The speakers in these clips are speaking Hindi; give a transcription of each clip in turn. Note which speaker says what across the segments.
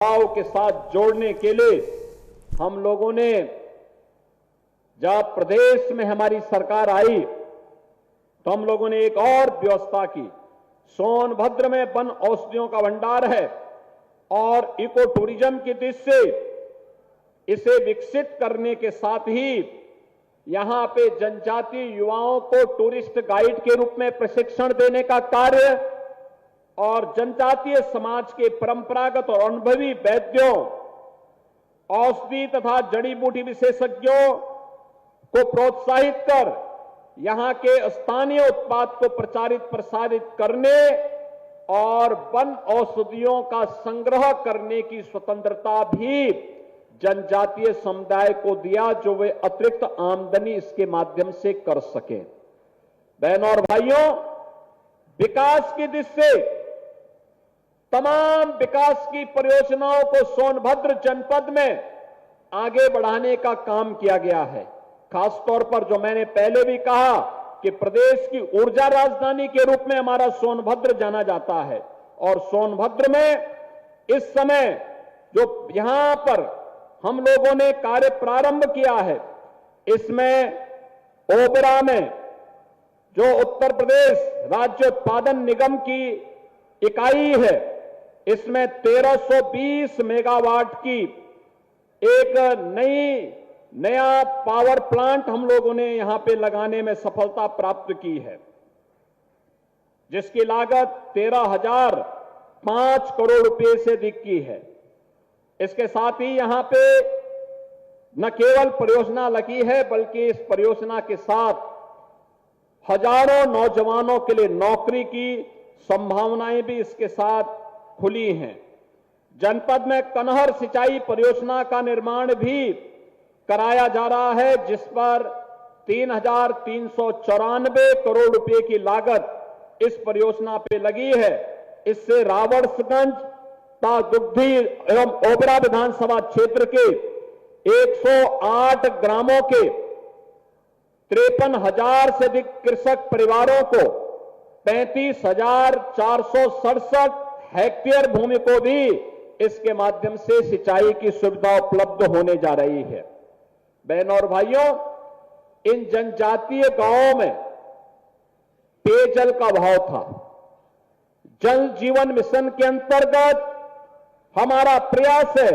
Speaker 1: भाव के साथ जोड़ने के लिए हम लोगों ने जब प्रदेश में हमारी सरकार आई तो हम लोगों ने एक और व्यवस्था की। सोनभद्र में वन औषधियों का भंडार है और इको टूरिज्म की दृष्टि से इसे विकसित करने के साथ ही यहां पे जनजातीय युवाओं को टूरिस्ट गाइड के रूप में प्रशिक्षण देने का कार्य और जनजातीय समाज के परंपरागत और अनुभवी वैद्यों, औषधि तथा जड़ी बूटी विशेषज्ञों को प्रोत्साहित कर यहां के स्थानीय उत्पाद को प्रचारित प्रसारित करने और वन औषधियों का संग्रह करने की स्वतंत्रता भी जनजातीय समुदाय को दिया, जो वे अतिरिक्त आमदनी इसके माध्यम से कर सके। बहनों और भाइयों, विकास की दृष्टि से तमाम विकास की परियोजनाओं को सोनभद्र जनपद में आगे बढ़ाने का काम किया गया है। खासतौर पर जो मैंने पहले भी कहा कि प्रदेश की ऊर्जा राजधानी के रूप में हमारा सोनभद्र जाना जाता है और सोनभद्र में इस समय जो यहां पर हम लोगों ने कार्य प्रारंभ किया है, इसमें ओबरा में जो उत्तर प्रदेश राज्य उत्पादन निगम की इकाई है, इसमें 1320 मेगावाट की एक नया पावर प्लांट हम लोगों ने यहां पे लगाने में सफलता प्राप्त की है, जिसकी लागत 13,005 करोड़ रुपए से अधिक की है। इसके साथ ही यहां पे न केवल परियोजना लगी है, बल्कि इस परियोजना के साथ हजारों नौजवानों के लिए नौकरी की संभावनाएं भी इसके साथ खुली हैं। जनपद में कनहर सिंचाई परियोजना का निर्माण भी कराया जा रहा है, जिस पर 3,394 करोड़ रुपए की लागत इस परियोजना पे लगी है। इससे रावड़गंज दुग्धी एवं ओबरा विधानसभा क्षेत्र के 108 ग्रामों के 53,000 से अधिक कृषक परिवारों को 35,467 हेक्टेयर भूमि को भी इसके माध्यम से सिंचाई की सुविधा उपलब्ध होने जा रही है। बहनों और भाइयों, इन जनजातीय गांवों में पेयजल का अभाव था। जल जीवन मिशन के अंतर्गत हमारा प्रयास है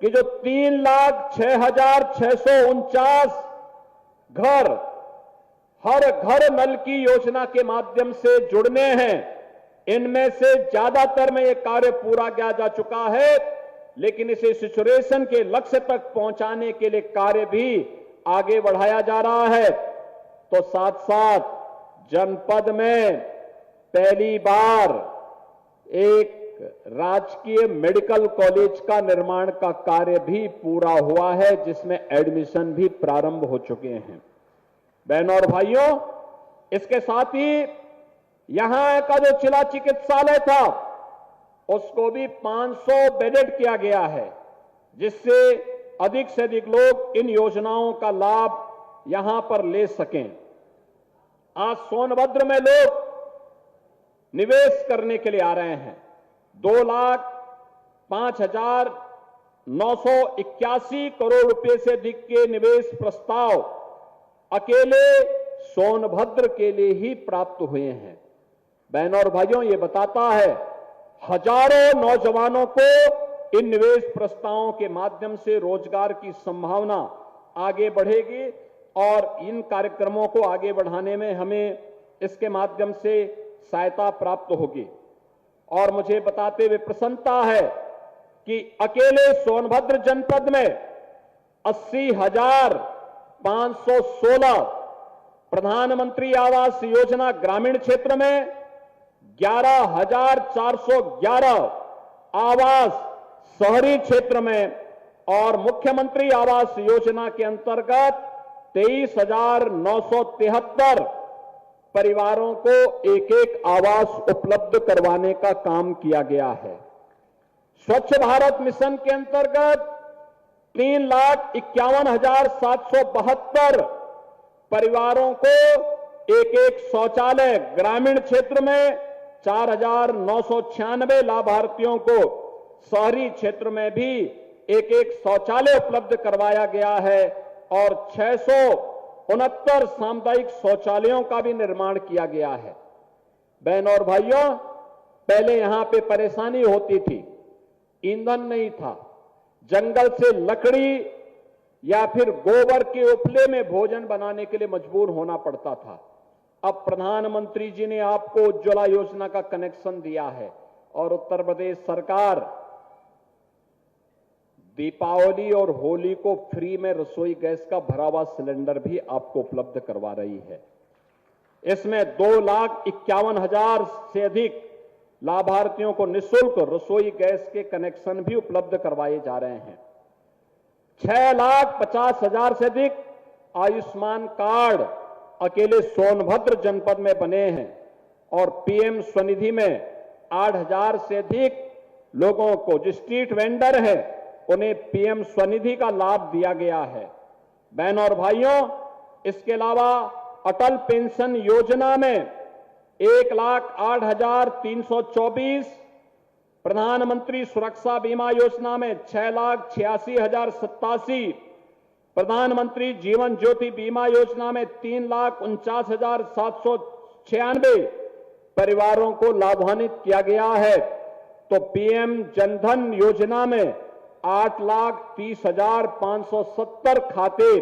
Speaker 1: कि जो 3,06,649 घर हर घर नल की योजना के माध्यम से जुड़ने हैं, इनमें से ज्यादातर में यह कार्य पूरा किया जा चुका है, लेकिन इसे सैचुरेशन के लक्ष्य तक पहुंचाने के लिए कार्य भी आगे बढ़ाया जा रहा है। तो साथ साथ जनपद में पहली बार एक राजकीय मेडिकल कॉलेज का निर्माण का कार्य भी पूरा हुआ है, जिसमें एडमिशन भी प्रारंभ हो चुके हैं। बहनों और भाइयों, इसके साथ ही यहां का जो जिला चिकित्सालय था, उसको भी 500 बेडेड किया गया है, जिससे अधिक से अधिक लोग इन योजनाओं का लाभ यहां पर ले सकें। आज सोनभद्र में लोग निवेश करने के लिए आ रहे हैं। 2,05,981 करोड़ रुपए से अधिक के निवेश प्रस्ताव अकेले सोनभद्र के लिए ही प्राप्त हुए हैं। बहनों और भाइयों, ये बताता है हजारों नौजवानों को इन निवेश प्रस्तावों के माध्यम से रोजगार की संभावना आगे बढ़ेगी और इन कार्यक्रमों को आगे बढ़ाने में हमें इसके माध्यम से सहायता प्राप्त होगी। और मुझे बताते हुए प्रसन्नता है कि अकेले सोनभद्र जनपद में 80,516 प्रधानमंत्री आवास योजना ग्रामीण क्षेत्र में 11,411 आवास शहरी क्षेत्र में और मुख्यमंत्री आवास योजना के अंतर्गत 23,973 परिवारों को एक एक आवास उपलब्ध करवाने का काम किया गया है। स्वच्छ भारत मिशन के अंतर्गत 3,51,772 परिवारों को एक एक शौचालय, ग्रामीण क्षेत्र में 4,996 लाभार्थियों को शहरी क्षेत्र में भी एक एक शौचालय उपलब्ध करवाया गया है और 669 सामुदायिक शौचालयों का भी निर्माण किया गया है। बहनों और भाइयों, पहले यहां पे परेशानी होती थी, ईंधन नहीं था, जंगल से लकड़ी या फिर गोबर के उपले में भोजन बनाने के लिए मजबूर होना पड़ता था। अब प्रधानमंत्री जी ने आपको उज्ज्वला योजना का कनेक्शन दिया है और उत्तर प्रदेश सरकार दीपावली और होली को फ्री में रसोई गैस का भरा हुआ सिलेंडर भी आपको उपलब्ध करवा रही है। इसमें 2,51,000 से अधिक लाभार्थियों को निःशुल्क रसोई गैस के कनेक्शन भी उपलब्ध करवाए जा रहे हैं। 6,50,000 से अधिक आयुष्मान कार्ड अकेले सोनभद्र जनपद में बने हैं और पीएम स्वनिधि में 8,000 से अधिक लोगों को जो स्ट्रीट वेंडर है उन्हें पीएम स्वनिधि का लाभ दिया गया है। बहनों और भाइयों, इसके अलावा अटल पेंशन योजना में 1,08,324, प्रधानमंत्री सुरक्षा बीमा योजना में 6,86,087, प्रधानमंत्री जीवन ज्योति बीमा योजना में 3,49,796 परिवारों को लाभान्वित किया गया है। तो पीएम जनधन योजना में 8,30,570 खाते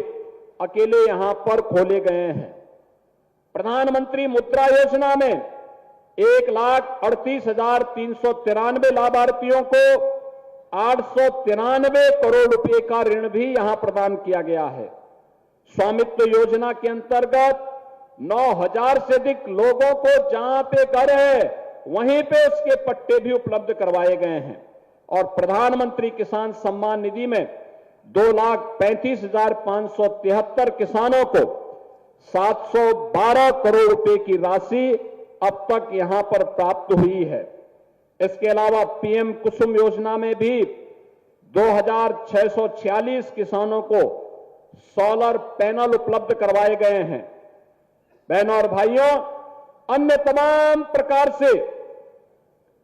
Speaker 1: अकेले यहां पर खोले गए हैं। प्रधानमंत्री मुद्रा योजना में 1,38,393 लाभार्थियों को 893 करोड़ रुपए का ऋण भी यहां प्रदान किया गया है। स्वामित्व योजना के अंतर्गत 9,000 से अधिक लोगों को जहां पे घर है वहीं पे उसके पट्टे भी उपलब्ध करवाए गए हैं और प्रधानमंत्री किसान सम्मान निधि में 2,35,573 किसानों को 712 करोड़ रुपए की राशि अब तक यहां पर प्राप्त हुई है। इसके अलावा पीएम कुसुम योजना में भी 2,646 किसानों को सोलर पैनल उपलब्ध करवाए गए हैं। बहनों और भाइयों, अन्य तमाम प्रकार से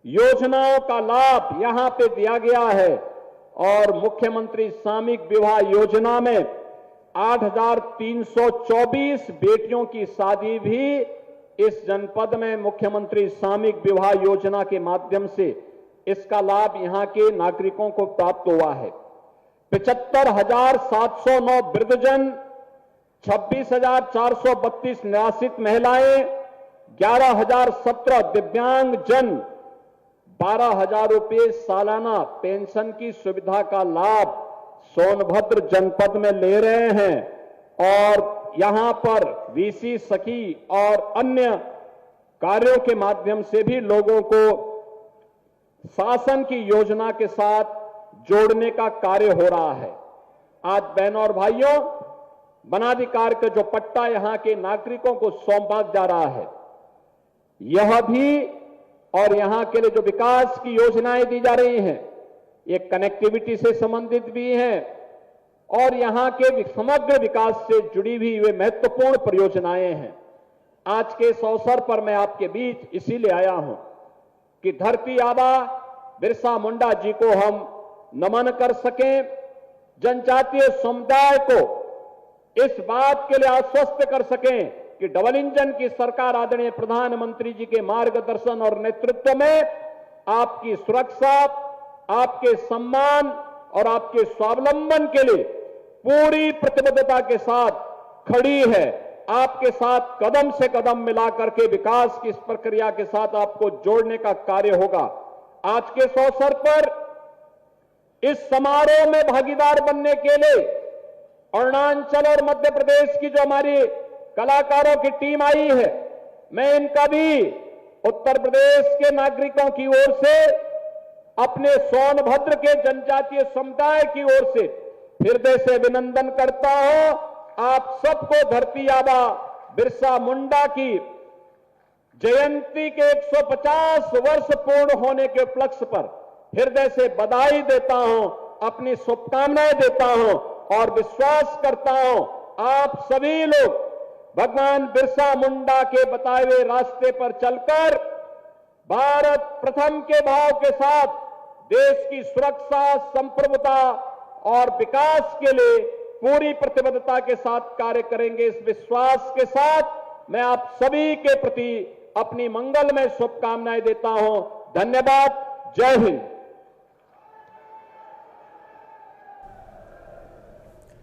Speaker 1: योजनाओं का लाभ यहां पे दिया गया है और मुख्यमंत्री सामूहिक विवाह योजना में 8,324 बेटियों की शादी भी इस जनपद में मुख्यमंत्री सामूहिक विवाह योजना के माध्यम से इसका लाभ यहां के नागरिकों को प्राप्त हुआ है। 75,709 वृद्धजन, 26,432 निराश्रित महिलाएं, 11,017 दिव्यांग जन 12,000 रुपये सालाना पेंशन की सुविधा का लाभ सोनभद्र जनपद में ले रहे हैं और यहां पर वीसी सखी और अन्य कार्यों के माध्यम से भी लोगों को शासन की योजना के साथ जोड़ने का कार्य हो रहा है। आज बहनों और भाइयों, वनाधिकार का जो पट्टा यहां के नागरिकों को सौंपा जा रहा है, यह भी और यहां के लिए जो विकास की योजनाएं दी जा रही हैं, ये कनेक्टिविटी से संबंधित भी हैं और यहां के समग्र विकास से जुड़ी हुई वे महत्वपूर्ण परियोजनाएं हैं। आज के इस अवसर पर मैं आपके बीच इसीलिए आया हूं कि धरती आबा बिरसा मुंडा जी को हम नमन कर सकें, जनजातीय समुदाय को इस बात के लिए आश्वस्त कर सकें कि डबल इंजन की सरकार आदरणीय प्रधानमंत्री जी के मार्गदर्शन और नेतृत्व में आपकी सुरक्षा, आपके सम्मान और आपके स्वावलंबन के लिए पूरी प्रतिबद्धता के साथ खड़ी है। आपके साथ कदम से कदम मिलाकर के विकास की इस प्रक्रिया के साथ आपको जोड़ने का कार्य होगा। आज के इस अवसर पर इस समारोह में भागीदार बनने के लिए अरुणाचल और मध्य प्रदेश की जो हमारी कलाकारों की टीम आई है, मैं इनका भी उत्तर प्रदेश के नागरिकों की ओर से, अपने सोनभद्र के जनजातीय समुदाय की ओर से हृदय से अभिनंदन करता हूं। आप सबको धरती आबा बिरसा मुंडा की जयंती के 150 वर्ष पूर्ण होने के उपलक्ष्य पर हृदय से बधाई देता हूं, अपनी शुभकामनाएं देता हूं और विश्वास करता हूं आप सभी लोग भगवान बिरसा मुंडा के बताए हुए रास्ते पर चलकर भारत प्रथम के भाव के साथ देश की सुरक्षा, संप्रभुता और विकास के लिए पूरी प्रतिबद्धता के साथ कार्य करेंगे। इस विश्वास के साथ मैं आप सभी के प्रति अपनी मंगलमय शुभकामनाएं देता हूं। धन्यवाद। जय हिंद।